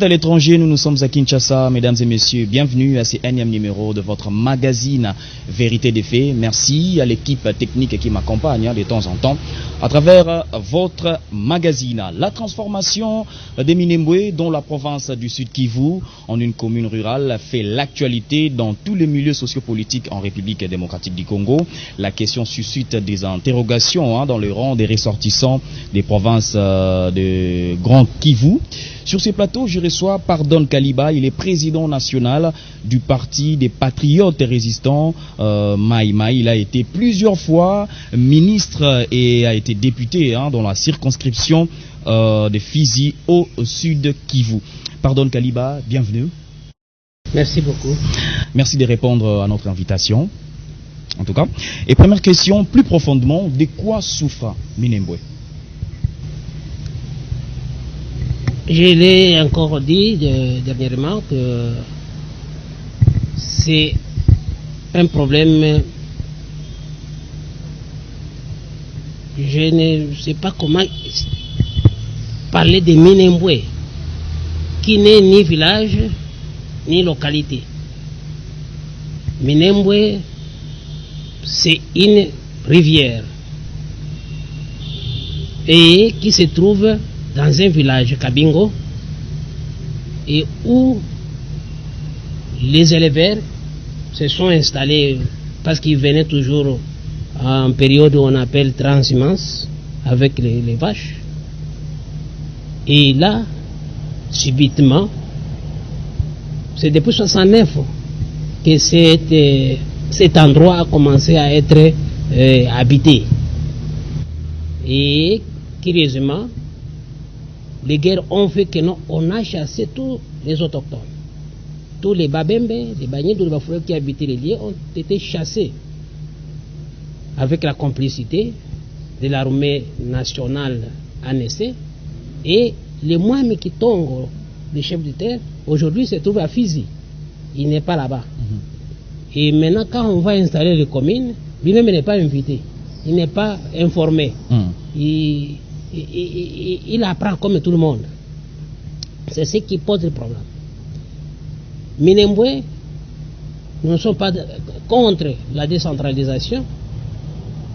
êtes à l'étranger, nous sommes à Kinshasa. Mesdames et messieurs, bienvenue à ce énième numéro de votre magazine Vérité des Faits. Merci à l'équipe technique qui m'accompagne de temps en temps à travers votre magazine. La transformation de Minembwe, dont la province du Sud Kivu, en une commune rurale, fait l'actualité dans tous les milieux sociopolitiques en République démocratique du Congo. La question suscite des interrogations dans le rang des ressortissants des provinces de Grand Kivu. Sur ce plateau, je reçois Pardon Kaliba. Il est président national du Parti des Patriotes Résistants, Maï. Il a été plusieurs fois ministre et a été député dans la circonscription de Fizi au Sud Kivu. Pardon Kaliba, bienvenue. Merci beaucoup. Merci de répondre à notre invitation. En tout cas. Et première question, plus profondément, de quoi souffre Minembwe? Je l'ai encore dit dernièrement que c'est un problème. Je ne sais pas comment parler de Minembwe, qui n'est ni village ni localité. Minembwe, c'est une rivière et qui se trouve dans un village Kabingo et où les éleveurs se sont installés parce qu'ils venaient toujours en période où on appelle transhumance avec les vaches. Et là, subitement, c'est depuis 1969 que cet endroit a commencé à être habité. Et curieusement, les guerres ont fait que on a chassé tous les autochtones. Tous les Babembe, les Banyindou, les Bafoué qui habitaient les lieux ont été chassés avec la complicité de l'armée nationale ANC. Et les Mwami Kitongo, les chefs de terre, aujourd'hui se trouvent à Fizi. Il n'est pas là-bas. Et maintenant, quand on va installer les communes, lui-même n'est pas invité. Il n'est pas informé. Il apprend comme tout le monde. C'est ce qui pose le problème. Minembwe, nous ne sommes pas contre la décentralisation.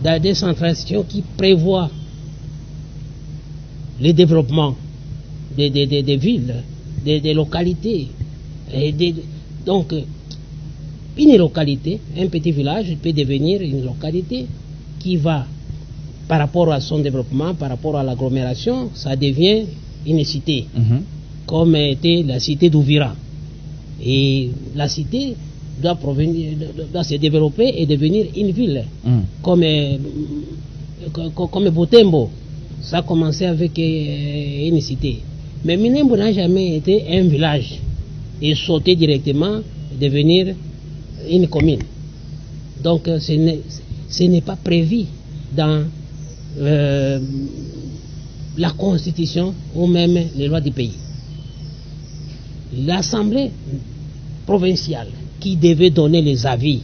La décentralisation qui prévoit le développement des villes, des localités. Donc, une localité, un petit village peut devenir une localité qui va, par rapport à son développement, par rapport à l'agglomération, ça devient une cité, comme était la cité d'Ouvira. Et la cité doit se développer et devenir une ville, comme Botembo. Ça a commencé avec une cité. Mais Minembwe n'a jamais été un village et sauté directement devenir une commune. Donc ce n'est pas prévu dans la constitution ou même les lois du pays. L'assemblée provinciale qui devait donner les avis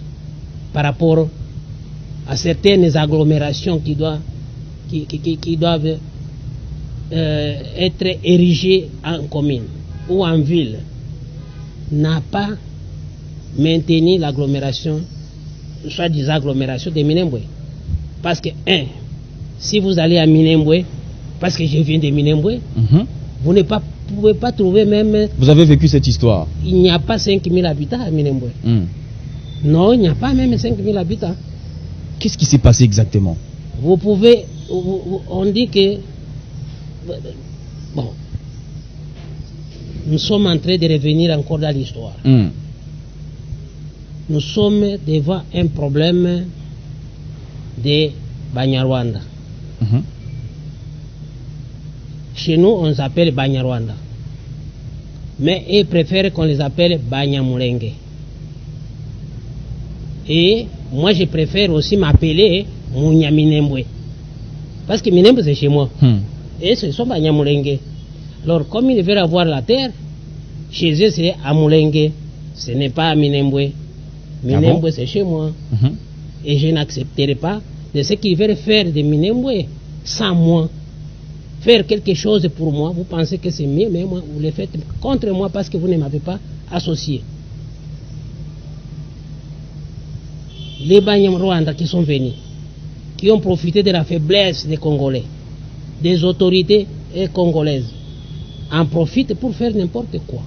par rapport à certaines agglomérations qui doivent être érigées en commune ou en ville n'a pas maintenu l'agglomération, soit des agglomérations de Minembwe. Parce que, si vous allez à Minembwe, parce que je viens de Minembwe, vous ne pouvez pas trouver même... Vous avez vécu cette histoire? Il n'y a pas 5000 habitants à Minembwe. Non, il n'y a pas même 5000 habitants. Qu'est-ce qui s'est passé exactement? Vous pouvez... On dit que... Bon. Nous sommes en train de revenir encore dans l'histoire. Nous sommes devant un problème de Banyarwanda. Chez nous, on s'appelle Banyarwanda. Mais ils préfèrent qu'on les appelle Banyamulenge. Et moi, je préfère aussi m'appeler Mounya Minembwe. Parce que Minembwe, c'est chez moi. Et ce sont Banyamulenge. Alors, comme ils veulent avoir la terre, chez eux, c'est à Mulenge. Ce n'est pas à Minembwe. Minembwe, c'est chez moi. Et je n'accepterai pas de ce qu'ils veulent faire de Minembwe sans moi. faire quelque chose pour moi, vous pensez que c'est mieux, mais moi, vous le faites contre moi parce que vous ne m'avez pas associé. Les Banyam Rwanda qui sont venus, qui ont profité de la faiblesse des Congolais, des autorités congolaises, en profitent pour faire n'importe quoi.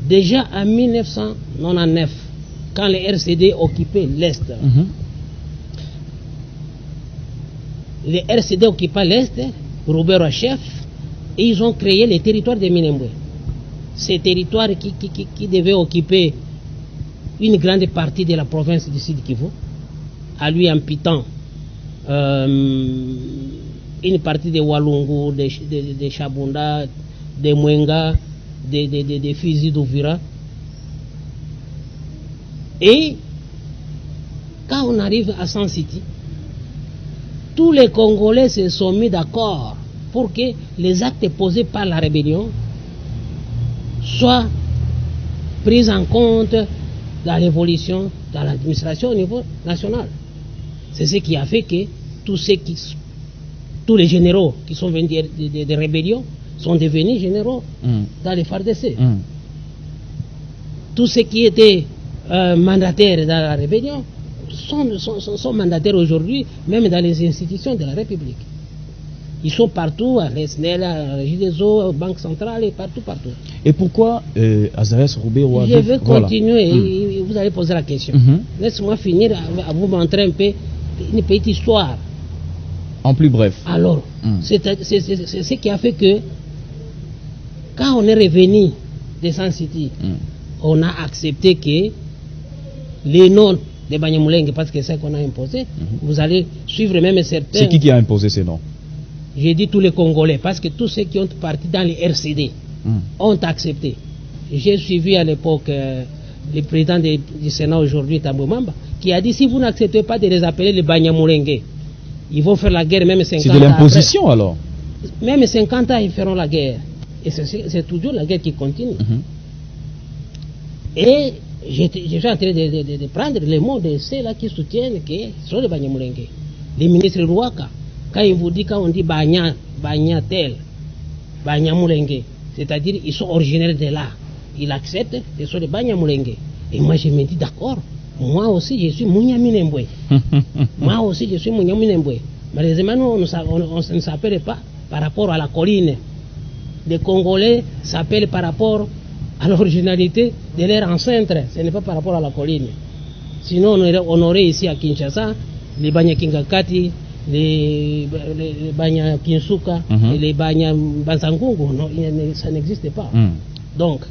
Déjà en 1999, quand les RCD occupaient l'Est, les RCD occupaient l'Est, Robert en chef, et ils ont créé les territoires de Minembwe. Ces territoires qui devaient occuper une grande partie de la province du Sud Kivu, à lui imputant une partie de Walungu, de Chabunda, de Mwenga, de Fizi d'Ouvira. Et quand on arrive à San City, tous les Congolais se sont mis d'accord pour que les actes posés par la rébellion soient pris en compte dans l'évolution, dans l'administration au niveau national. C'est ce qui a fait que tous les généraux qui sont venus des rébellions sont devenus généraux dans les FARDC. Tous ceux qui étaient mandataires dans la rébellion sont mandataires aujourd'hui, même dans les institutions de la République. Ils sont partout, à l'ESNEL, à la Régie des eaux, à la Banque centrale, et partout. Et pourquoi Azarias Roubero... Je vais continuer, et vous allez poser la question. Laisse-moi finir à vous montrer un peu une petite histoire. En plus bref. Alors, c'est ce qui a fait que, quand on est revenu de San City, on a accepté que les noms de Banyamulenge, parce que c'est ce qu'on a imposé, vous allez suivre même certains... C'est qui a imposé ces noms? J'ai dit tous les Congolais, parce que tous ceux qui ont parti dans les RCD ont accepté. J'ai suivi à l'époque le président du Sénat aujourd'hui, Tambo Mamba, qui a dit si vous n'acceptez pas de les appeler les Banyamulenge, ils vont faire la guerre même 50 ans. C'est de l'imposition alors? Même 50 ans, ils feront la guerre. Et c'est toujours la guerre qui continue. Et j'étais en train de prendre les mots de ceux-là qui soutiennent que ce sont les Banyamulenge. Les ministres Rouaka, quand on dit Banya tel, Banyamulenge, c'est-à-dire ils sont originaires de là, ils acceptent, ce sont les Banyamulenge. Et moi je me dis d'accord, moi aussi je suis Mounya-Minembwe. Moi aussi je suis Mounya-Minembwe. Malheureusement on ne s'appelle pas par rapport à la colline. Les Congolais s'appellent par rapport à l'originalité de leur ancêtre, ce n'est pas par rapport à la colline. Sinon on aurait ici à Kinshasa les Banya-Kingakati, les Banya-Kinsuka et les Banya-Banzangungu. Non, ça n'existe pas. Donc,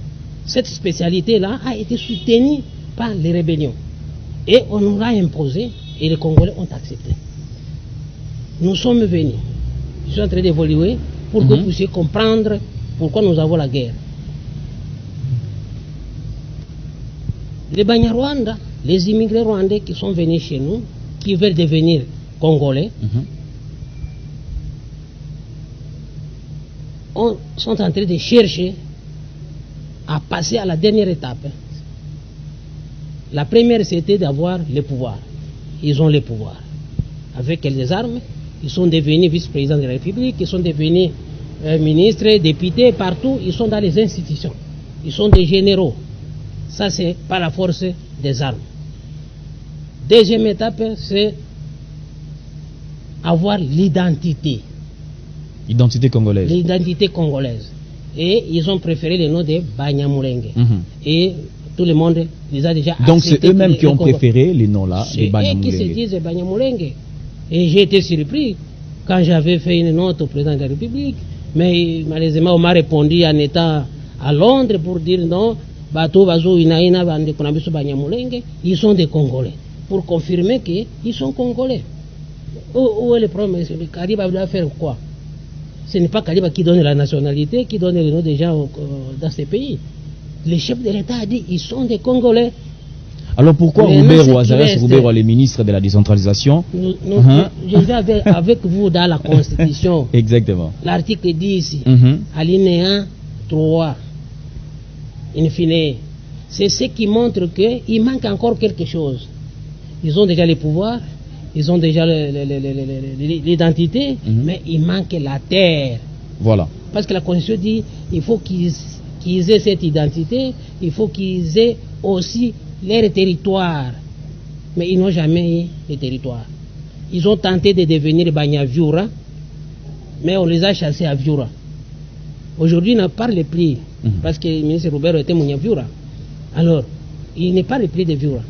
cette spécialité-là a été soutenue par les rébellions. Et on nous l'a imposé et les Congolais ont accepté. Nous sommes venus. Je suis en train d'évoluer pour que vous puissiez comprendre pourquoi nous avons la guerre. Les Banyarwanda, les immigrés rwandais qui sont venus chez nous, qui veulent devenir Congolais, sont en train de chercher à passer à la dernière étape. La première, c'était d'avoir le pouvoir. Ils ont le pouvoir. Avec les armes, ils sont devenus vice-présidents de la République, ils sont devenus ministres, députés, partout, ils sont dans les institutions. Ils sont des généraux. Ça, c'est par la force des armes. Deuxième étape, c'est avoir l'identité. Identité congolaise. L'identité congolaise. Et ils ont préféré le nom de Banyamulenge. Et tout le monde les a déjà acceptés. Donc c'est eux-mêmes qui ont préféré les noms-là, les Banyamulenge. Et qui se disent Banyamulenge. Et j'ai été surpris quand j'avais fait une note au président de la République. Mais malheureusement, on m'a répondu en étant à Londres pour dire non, Bato, Bazo, Inaïna, Banyamulenge, ils sont des Congolais. Pour confirmer qu'ils sont Congolais. Où est le problème? Kariba doit faire quoi? Ce n'est pas Kariba qui donne la nationalité, qui donne le nom des gens dans ces pays. Le chef de l'État a dit ils sont des Congolais. Alors pourquoi Roubero, Azarias Roubero, les ministres de la décentralisation? Je vais avec vous dans la Constitution. Exactement. L'article 10, alinéa 3, in fine. C'est ce qui montre qu'il manque encore quelque chose. Ils ont déjà les pouvoirs, ils ont déjà l'identité, mais il manque la terre. Voilà. Parce que la Constitution dit il faut qu'ils aient cette identité, il faut qu'ils aient aussi leur territoire. Mais ils n'ont jamais eu de territoire. Ils ont tenté de devenir Banyaviura, mais on les a chassés à Viura. Aujourd'hui, ils ne parlent plus, parce que le ministre Robert était Munyaviura. Alors, il ne parle plus de Viura.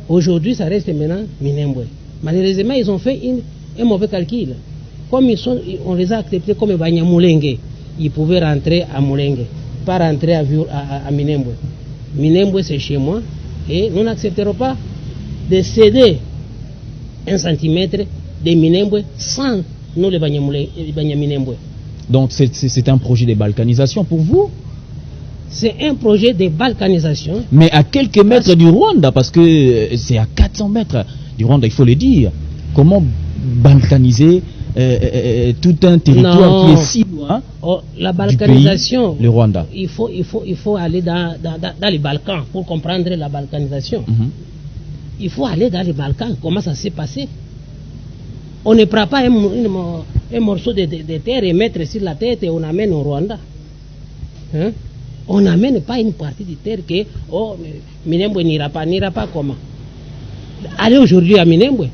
Aujourd'hui, ça reste maintenant Minembwe. Malheureusement, ils ont fait un mauvais calcul. Comme on les a acceptés comme Banyamulenge, ils pouvaient rentrer à Mulenge, pas rentrer à Minembwe. Minembwe, c'est chez moi, et nous n'accepterons pas de céder 1 centimètre de Minembwe sans nous les Banyaminembwe. Donc c'est un projet de balkanisation pour vous? C'est un projet de balkanisation. Mais à quelques mètres du Rwanda, parce que c'est à 400 mètres du Rwanda, il faut le dire. Comment balkaniser tout un territoire qui est si loin la balkanisation, du pays, le Rwanda? Il faut aller dans les Balkans pour comprendre la balkanisation. Il faut aller dans les Balkans. Comment ça s'est passé? On ne prend pas un morceau de terre et mettre sur la tête et on amène au Rwanda. Hein? On n'amène pas une partie de terre que Minembwe n'ira pas comment? Aller aujourd'hui à Minembwe,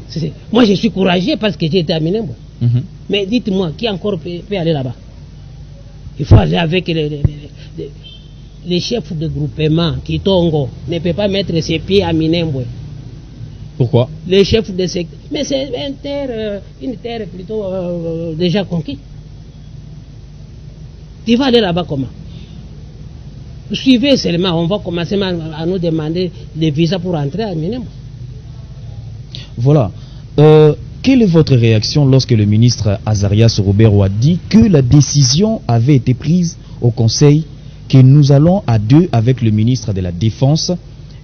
moi je suis courageux parce que j'ai été à Minembwe. Mais dites-moi, qui encore peut aller là-bas? Il faut aller avec les chefs de groupement. Kitongo ne peut pas mettre ses pieds à Minembwe. Pourquoi? Les chefs de secteur. Mais c'est une terre plutôt déjà conquise. Tu vas aller là-bas comment? Suivez seulement, on va commencer à nous demander des visas pour entrer à Minembwe. Voilà. Quelle est votre réaction lorsque le ministre Azarias Robert a dit que la décision avait été prise au Conseil, que nous allons à deux avec le ministre de la Défense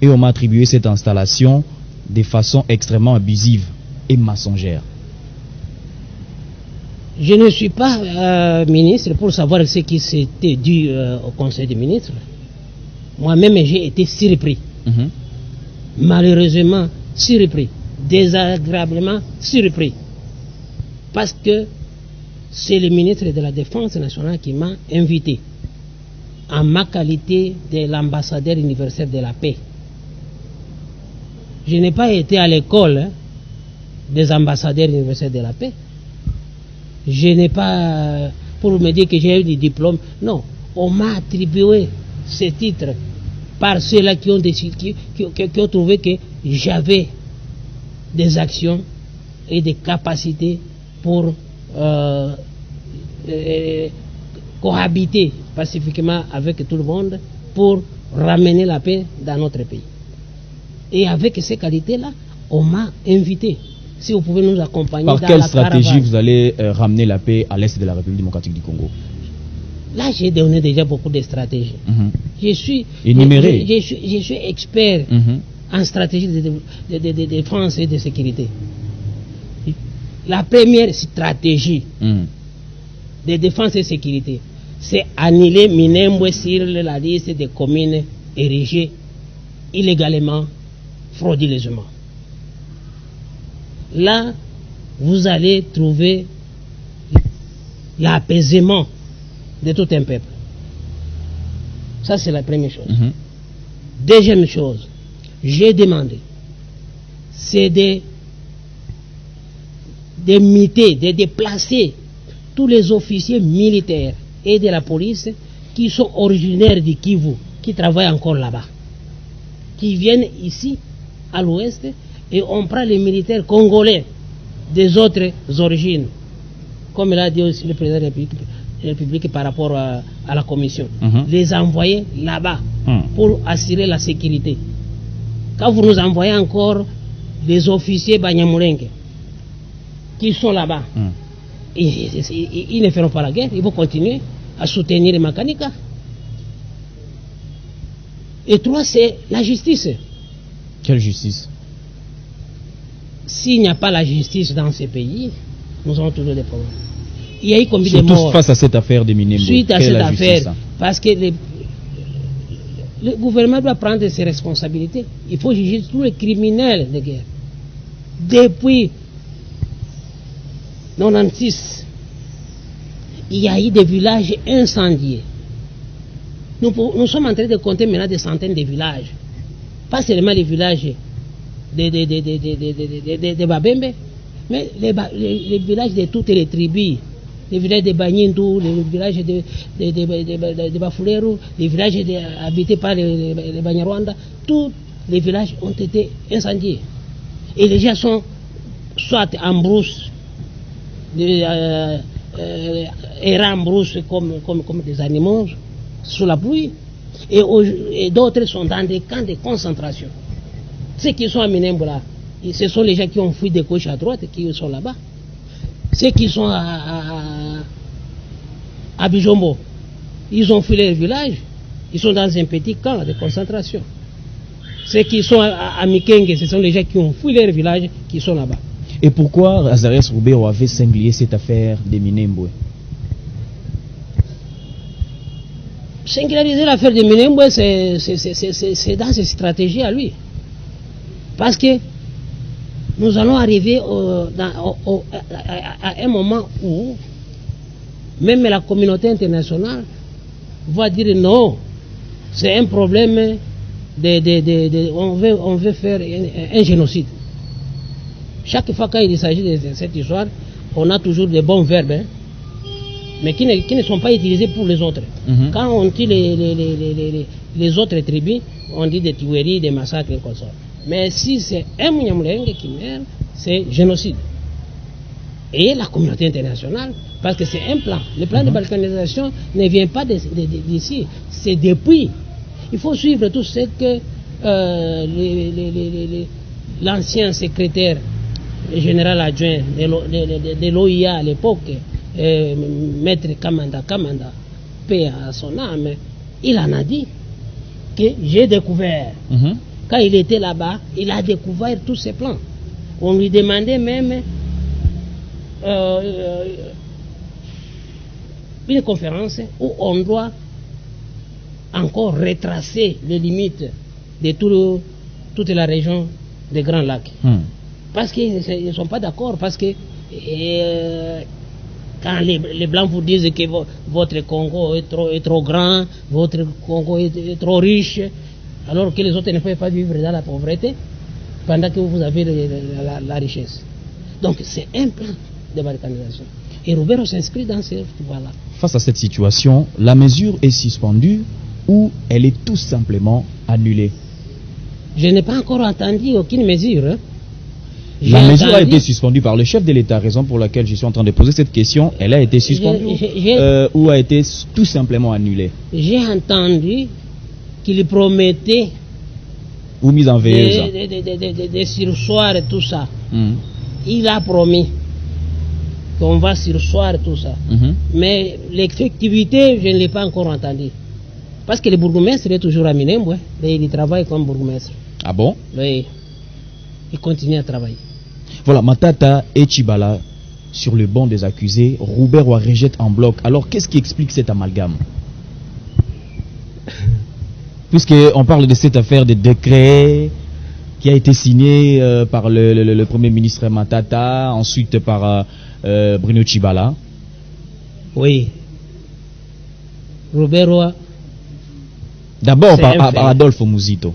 et on m'a attribué cette installation de façon extrêmement abusive et mensongère? Je ne suis pas ministre pour savoir ce qui s'était dit au Conseil des ministres. Moi-même, j'ai été surpris. Malheureusement, surpris. Désagréablement surpris. Parce que c'est le ministre de la Défense nationale qui m'a invité en ma qualité de l'ambassadeur universel de la paix. Je n'ai pas été à l'école des ambassadeurs universels de la paix. Je n'ai pas, pour me dire que j'ai eu des diplômes. Non, on m'a attribué ce titre par ceux-là qui ont trouvé que j'avais des actions et des capacités pour cohabiter pacifiquement avec tout le monde pour ramener la paix dans notre pays. Et avec ces qualités-là, on m'a invité. Si vous pouvez nous accompagner par dans quelle la stratégie caravane. vous allez ramener la paix à l'est de la République démocratique du Congo? Là, j'ai donné déjà beaucoup de stratégies. Je suis expert en stratégie de défense et de sécurité. La première stratégie de défense et sécurité, c'est annuler Minembwe sur la liste des communes érigées illégalement, frauduleusement. Là, vous allez trouver l'apaisement de tout un peuple. Ça, c'est la première chose. Deuxième chose, j'ai demandé, c'est de muter, de déplacer tous les officiers militaires et de la police qui sont originaires du Kivu, qui travaillent encore là-bas, qui viennent ici, à l'ouest, et on prend les militaires congolais des autres origines, comme l'a dit aussi le président de la République par rapport à la commission, les envoyer là-bas pour assurer la sécurité. Quand vous nous envoyez encore des officiers Banyamulenge qui sont là-bas, ils ne feront pas la guerre, ils vont continuer à soutenir les Makanika. Et trois, c'est la justice. Quelle justice? S'il n'y a pas la justice dans ces pays, nous aurons toujours des problèmes. Il y a eu combien de Surtout morts face à cette affaire de Minembwe. suite à cette affaire, justice, parce que le gouvernement doit prendre ses responsabilités. Il faut juger tous les criminels de guerre. depuis 96, il y a eu des villages incendiés. Nous sommes en train de compter maintenant des centaines de villages. Pas seulement les villages de Babembe, mais les villages de toutes les tribus. Les villages de Banyindu, les villages de Bafuleru, les villages habités par les Banyarwanda, tous les villages ont été incendiés. Et les gens sont soit en brousse, errant en brousse comme des animaux sous la pluie, et d'autres sont dans des camps de concentration. Ceux qui sont à Minembwe, ce sont les gens qui ont fui de gauche à droite qui sont là-bas. Ceux qui sont à Bijombo, ils ont fui leur village, ils sont dans un petit camp de concentration. Ceux qui sont à Mikenge, ce sont les gens qui ont fui leur village qui sont là-bas. Et pourquoi Azarias Roubero avait cinglé cette affaire de Minembwe? Singulariser l'affaire de Minembwe, c'est dans ses stratégies à lui. Parce que nous allons arriver à un moment où même la communauté internationale va dire non, c'est un problème on veut faire un génocide. Chaque fois qu'il s'agit de cette histoire, on a toujours des bons verbes, hein, mais qui ne sont pas utilisés pour les autres. Quand on dit les autres tribus, on dit des tueries, des massacres et comme ça. Mais si c'est un Munyamulenge qui meurt, c'est génocide. Et la communauté internationale, parce que c'est un plan. Le plan de balkanisation ne vient pas d'ici, c'est depuis. Il faut suivre tout ce que l'ancien secrétaire général adjoint de l'OIA à l'époque, Maître Kamanda, paix à son âme, il en a dit que j'ai découvert. Quand il était là-bas, il a découvert tous ces plans. On lui demandait même une conférence où on doit encore retracer les limites de toute la région des Grands Lacs. Parce qu'ils ne sont pas d'accord, parce que quand les Blancs vous disent que votre Congo est trop grand, votre Congo est trop riche, alors que les autres ne peuvent pas vivre dans la pauvreté, pendant que vous avez la richesse. Donc c'est un plan de balkanisation. Et Roubero s'inscrit dans ce voilà. Face à cette situation, la mesure est suspendue ou elle est tout simplement annulée? Je n'ai pas encore entendu aucune mesure. Hein. La mesure a été suspendue par le chef de l'État, raison pour laquelle je suis en train de poser cette question. Elle a été suspendue ou a été tout simplement annulée? J'ai entendu qu'il promettait ou mise en veilleuse de sursoir tout ça. Il a promis qu'on va sursoir tout ça. Mais l'effectivité, je ne l'ai pas encore entendu. Parce que le bourgmestre est toujours à Minembwe, et il travaille comme bourgmestre. Ah bon? Oui. Il continue à travailler. Voilà, Matata et Tchibala sur le banc des accusés, Roubero rejette en bloc. Alors qu'est-ce qui explique cet amalgame? Puisqu'on parle de cette affaire de décret qui a été signé par le Premier ministre Matata, ensuite par Bruno Tchibala. Oui. Roubero. D'abord par Adolphe Muzito.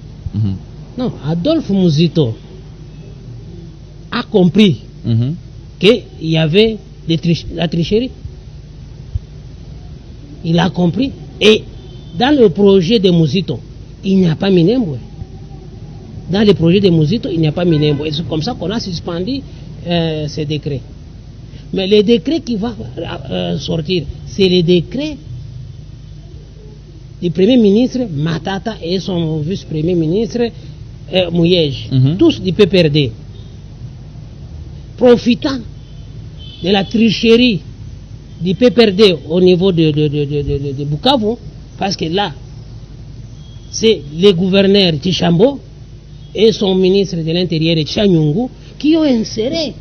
Non, Adolphe Muzito a compris qu'il y avait la tricherie. Il a compris. Et dans le projet de Muzito, il n'y a pas Minembwe. Dans le projet de Muzito, il n'y a pas Minembwe. Et c'est comme ça qu'on a suspendu ces décrets. Mais le décret qui va sortir, c'est le décret du Premier ministre Matata et son vice-premier ministre Mouyej, tous du PPRD, profitant de la tricherie du PPRD au niveau de Bukavu, parce que là, c'est le gouverneur Tchambo et son ministre de l'Intérieur Tchanyungu qui ont inséré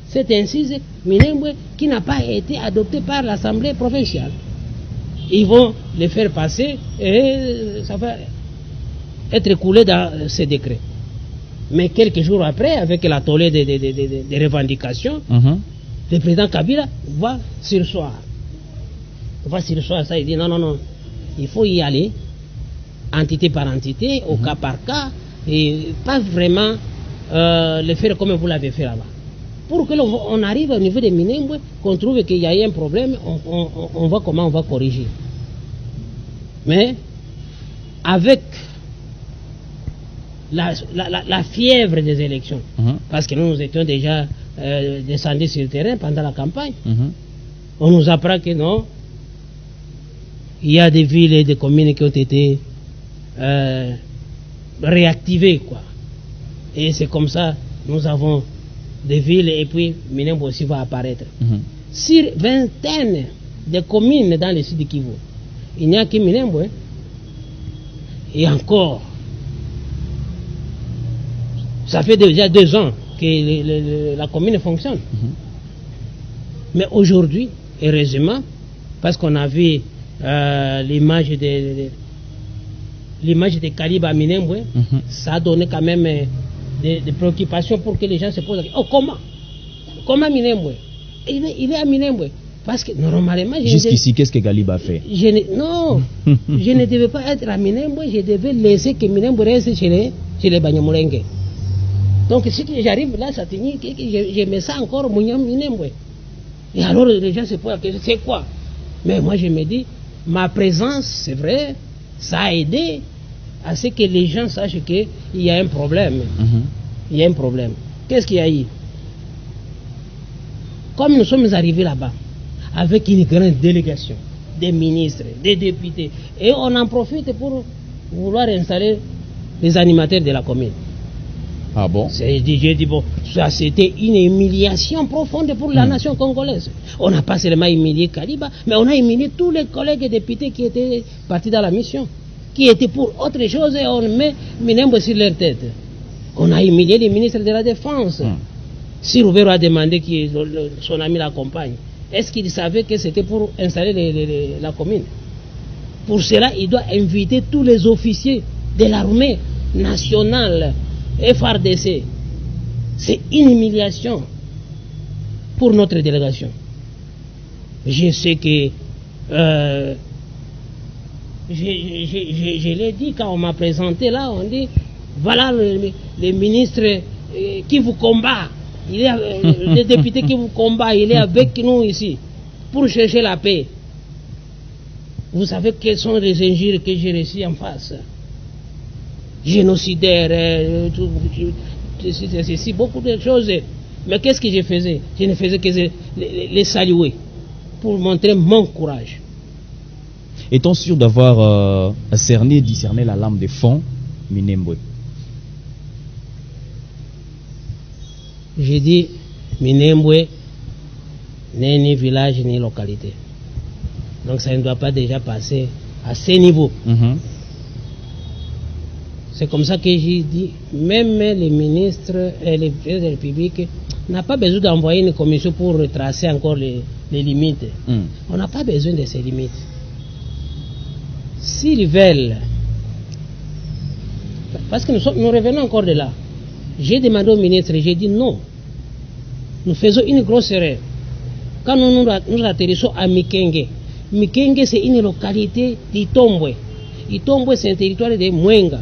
cette incise Minembwe qui n'a pas été adoptée par l'Assemblée provinciale. Ils vont le faire passer et ça va être coulé dans ces décrets. Mais quelques jours après, avec la tollée des revendications, le président Kabila va surseoir. Ça, il dit non, il faut y aller, entité par entité, au cas par cas, et pas vraiment le faire comme vous l'avez fait là-bas. Pour que l'on arrive au niveau des Minembwe, qu'on trouve qu'il y a eu un problème, on voit comment on va corriger. Mais avec la fièvre des élections, parce que nous étions déjà descendus sur le terrain pendant la campagne, on nous apprend que non, il y a des villes et des communes qui ont été réactivées, quoi. Et c'est comme ça, nous avons des villes, et puis Minembwe aussi va apparaître. Sur vingtaine de communes dans le sud de Kivu, il n'y a que Minembwe. Et encore, ça fait déjà 2 ans que la commune fonctionne. Mais aujourd'hui, heureusement, parce qu'on a vu l'image de Kaliba à Minembwe, ça a donné quand même des préoccupations pour que les gens se posent la question. Oh, comment Minembwe? Il est à Minembwe. Parce que normalement... Jusqu'ici, qu'est-ce que Kaliba a fait? Non, je ne devais pas être à Minembwe, je devais laisser que Minembwe reste chez les Banyamulenge. Donc si j'arrive là, ça finit que je mets ça encore Minembwe. Et alors les gens se posent la question, c'est quoi? Mais moi je me dis, ma présence, c'est vrai, ça a aidé à ce que les gens sachent qu'il y a un problème. Il y a un problème. Qu'est-ce qu'il y a eu? Comme nous sommes arrivés là-bas, avec une grande délégation, des ministres, des députés, et on en profite pour vouloir installer les animateurs de la commune. Ah bon? J'ai dit, bon, ça c'était une humiliation profonde pour la nation congolaise. On n'a pas seulement humilié Kaliba, mais on a humilié tous les collègues députés qui étaient partis dans la mission, qui étaient pour autre chose, et on met Minembwe sur leur tête. On a humilié les ministres de la Défense. Si Rouvero a demandé que son ami l'accompagne, est-ce qu'il savait que c'était pour installer la commune? Pour cela, il doit inviter tous les officiers de l'armée nationale, FRDC. C'est une humiliation pour notre délégation. Je sais que je l'ai dit quand on m'a présenté là, on dit voilà le ministre qui vous combat. Il est le député qui vous combat, il est avec nous ici pour chercher la paix. Vous savez quelles sont les injures que j'ai reçues en face? Génocidaire, c'est beaucoup de choses. Mais qu'est-ce que je faisais? Je ne faisais que les saluer pour montrer mon courage. Est-on sûr d'avoir discerné la lame de fond, Minembwe? J'ai dit, Minembwe n'est ni village ni localité. Donc ça ne doit pas déjà passer à ce niveau. C'est comme ça que j'ai dit, même les ministres et les présidents de la République n'ont pas besoin d'envoyer une commission pour retracer encore les limites. On n'a pas besoin de ces limites. S'ils veulent, parce que nous revenons encore de là. J'ai demandé au ministre, j'ai dit non. Nous faisons une grosse erreur. Quand nous atterrissons à Mikenge, Mikenge c'est une localité d'Itombwe. Itombwe c'est un territoire de Mwenga.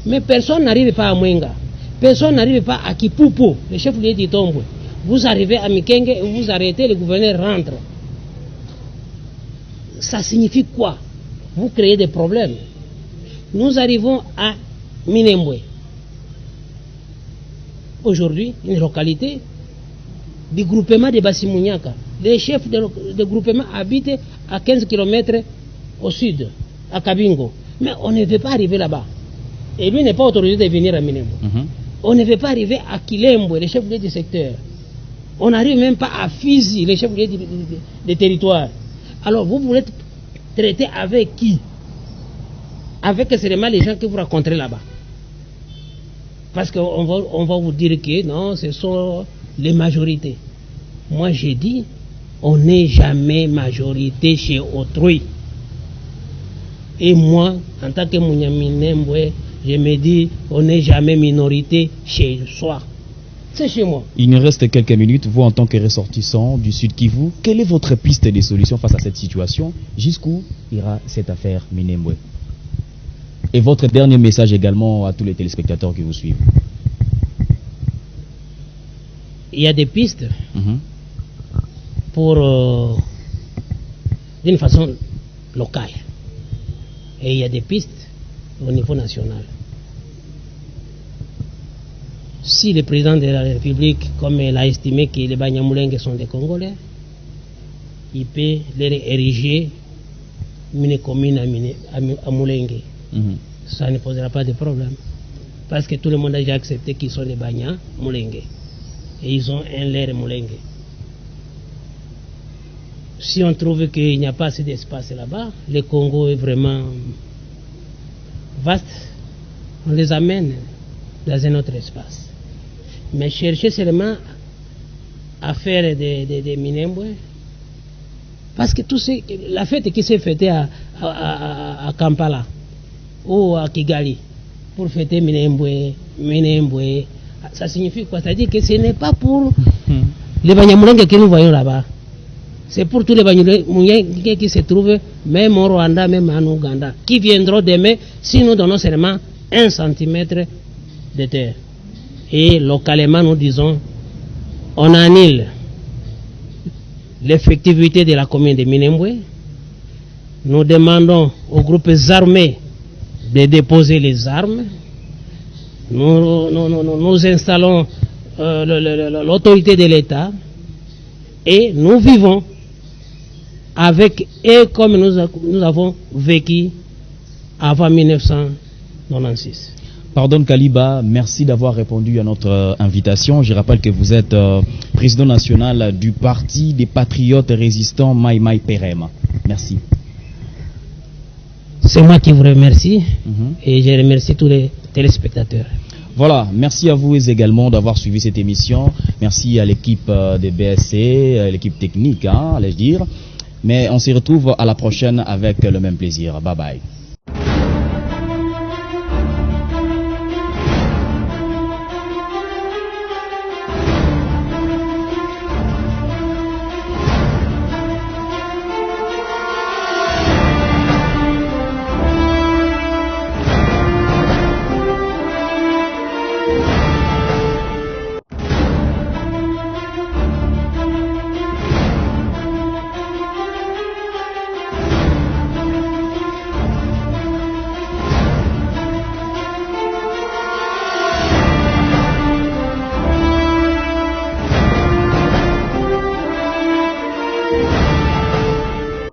Mais personne n'arrive pas à Mwenga. Personne n'arrive pas à Kipupu, le chef-lieu d'Itombwe. Vous arrivez à Mikenge et vous arrêtez, le gouverneur rentre. Ça signifie quoi? Vous créez des problèmes. Nous arrivons à Minembwe. Aujourd'hui, une localité du groupement de Bassimunyaka. Les chefs de groupement habitent à 15 km au sud, à Kabingo. Mais on ne veut pas arriver là-bas. Et lui n'est pas autorisé de venir à Minembwe. On ne veut pas arriver à Kilembwe, le chef du secteur. On n'arrive même pas à Fizi, le chef des territoires. Alors vous voulez traiter avec qui? Avec seulement les gens que vous rencontrez là-bas. Parce qu'on va vous dire que non, ce sont les majorités. Moi j'ai dit, on n'est jamais majorité chez autrui. Et moi, en tant que Minembwe, je me dis, on n'est jamais minorité chez soi. C'est chez moi. Il nous reste quelques minutes. Vous, en tant que ressortissant du Sud Kivu, quelle est votre piste de solution face à cette situation? Jusqu'où ira cette affaire Minembwe? Et votre dernier message également à tous les téléspectateurs qui vous suivent. Il y a des pistes pour d'une façon locale. Et il y a des pistes au niveau national. Si le président de la République, comme il a estimé que les Banyamulenge sont des Congolais, il peut les ériger une commune à Mulenge. Ça ne posera pas de problème. Parce que tout le monde a déjà accepté qu'ils sont des Banyamulenge. Et ils ont un l'air Mulenge. Si on trouve qu'il n'y a pas assez d'espace là-bas, le Congo est vraiment vaste, on les amène dans un autre espace. Mais chercher seulement à faire des Minembwe, parce que la fête qui s'est fêtée à Kampala ou à Kigali pour fêter Minembwe, ça signifie quoi? C'est-à-dire que ce n'est pas pour les Banyamulenge que nous voyons là-bas. C'est pour tous les Banyamulenge qui se trouvent, même au Rwanda, même en Ouganda, qui viendront demain si nous donnons seulement 1 centimètre de terre. Et localement, nous disons, on annule l'effectivité de la commune de Minembwe. Nous demandons aux groupes armés de déposer les armes. Nous installons l'autorité de l'État et nous vivons avec eux comme nous avons vécu avant 1996. Pardon Kaliba, merci d'avoir répondu à notre invitation. Je rappelle que vous êtes président national du Parti des Patriotes Résistants Mai Mai Perem. Merci. C'est moi qui vous remercie et je remercie tous les téléspectateurs. Voilà, merci à vous également d'avoir suivi cette émission. Merci à l'équipe de BSC, l'équipe technique, allais-je dire. Mais on se retrouve à la prochaine avec le même plaisir. Bye bye.